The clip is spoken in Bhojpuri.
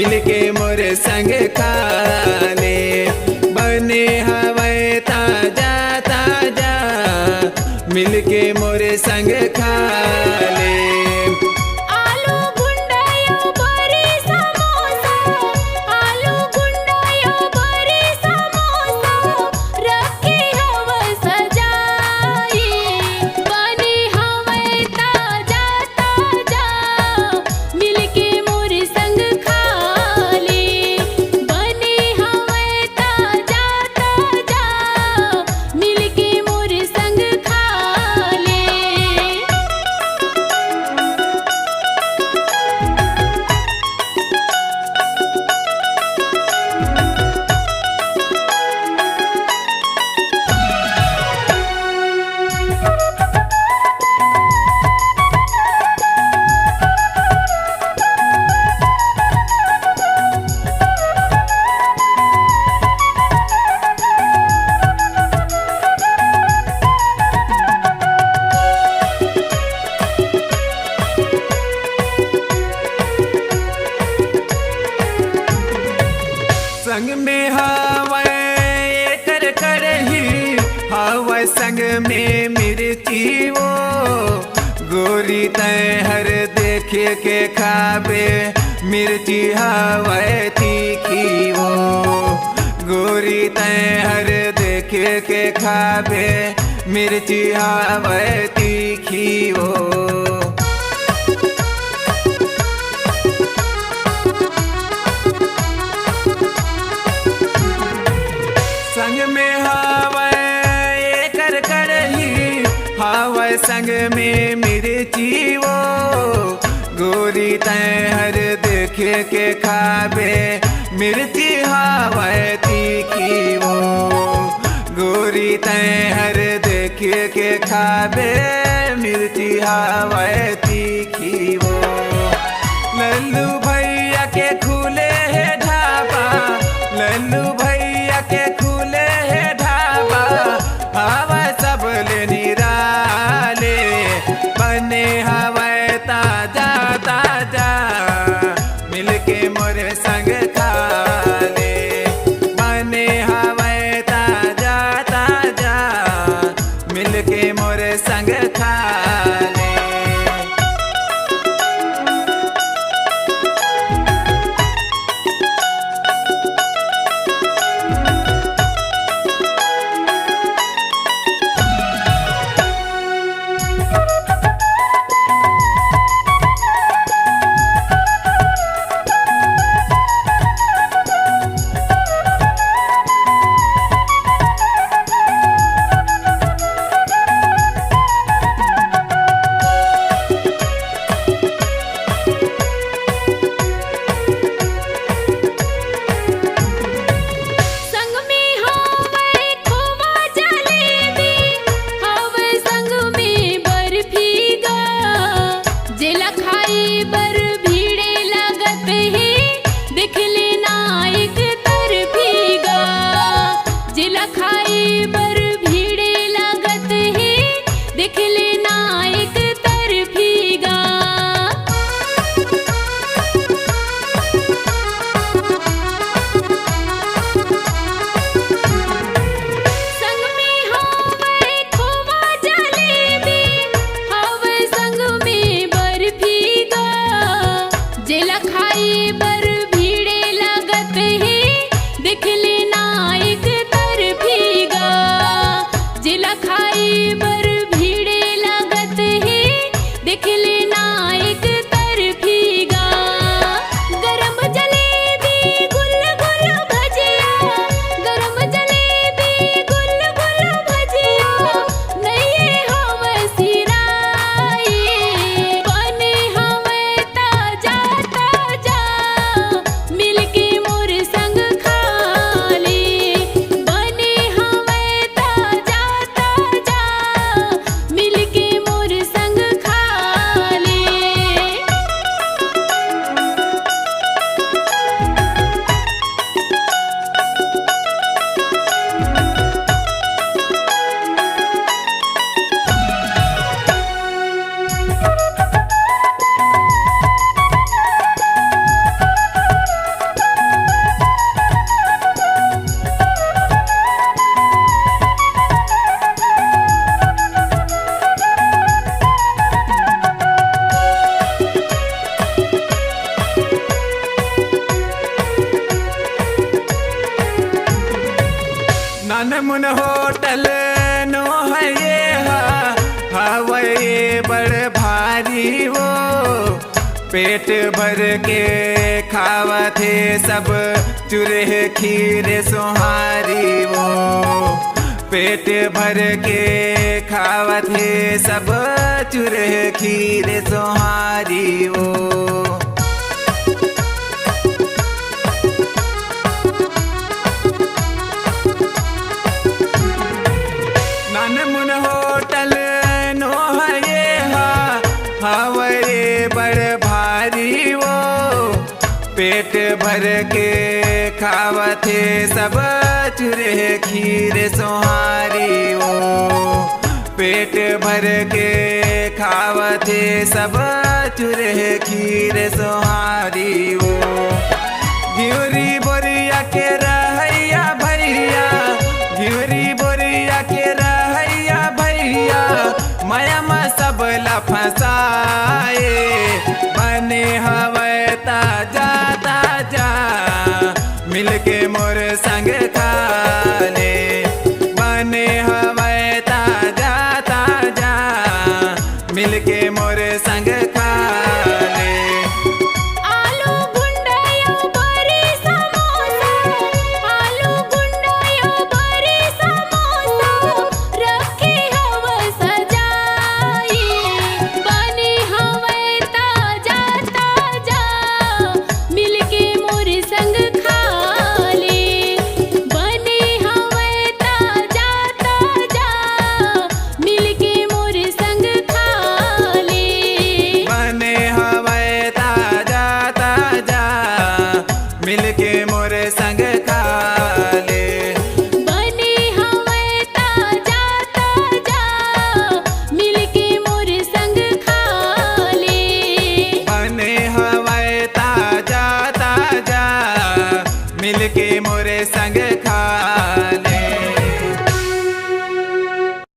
मिलके मोर संग खाले। बने हवे ताजा ताजा मिलके मोर संग खाले। आलू गुंडायो बरी समोसा, आलू गुंडायो बरी समोसा, रखी हव सजाई। बनी हवे ताजा ताजा मिलके मोर संग खाले। बनी हवे ताजा ताजा मिलके मोर संग खाले। संग में हवे एकर करही, हवे संग में मिर्ची वो। गोरी तैहर देखे के खाबे मिर्ची हवे तीखी वो। गोरी तैहर देखे के खाबे मिर्ची हवे तीखी वो। संग में हवे एकर करही, हवे संग में मिर्ची वो। गोरी तैहर देखे के खाबे मिर्ची हवे तीखी वो। गोरी तैहर देखे के खाबे मिर्ची हवे तीखी वो। लल्लू भैया के खुले है ढाबा, लल्लू भैया के खुले है ढाबा, हवा सब ले निराले। बने हवे ताजा ताजा मिलके मोर संग खाले। बने हवे ताजा ताजा मिलके मोर संग खाले। नानमुन होटल नो है ये हवे बड़ भारी वो पेट भर के खावत है सब चूरे खीर सोहारी वो पेट भर के खावत है सब चूरे खीर सोहारी वो नानमुन होटल नो है ये हवे बड़ भारी वो पेट भर के खावत है सब चूरे खीर सोहारी वो पेट भर के खावत है सब चूरे खीर सोहारी वो घिउरी बोरिया के रहैया भैया घिउरी बोरिया के रहैया भैया माया में सब फसाए बने हवे ताजा ताजा मिलके मोर संग खाले बने हवे ताजा ताजा मिलके मोर संग खाले आलू गुंडया बरी समोसा आलू गुंडया बरी समोसा रखे हव सजाई बनी हवे ताजा ताजा मिलके मोर संग खाले बनी हवे ताजा ताजा मिलके मोर संग खाले बने हवे ताजा ताजा मिलके मोर संग खाले बने हवे ताजा ताजा मिलके मोर संग खाले बने हवे ताजा ताजा मिलके मोर संग खा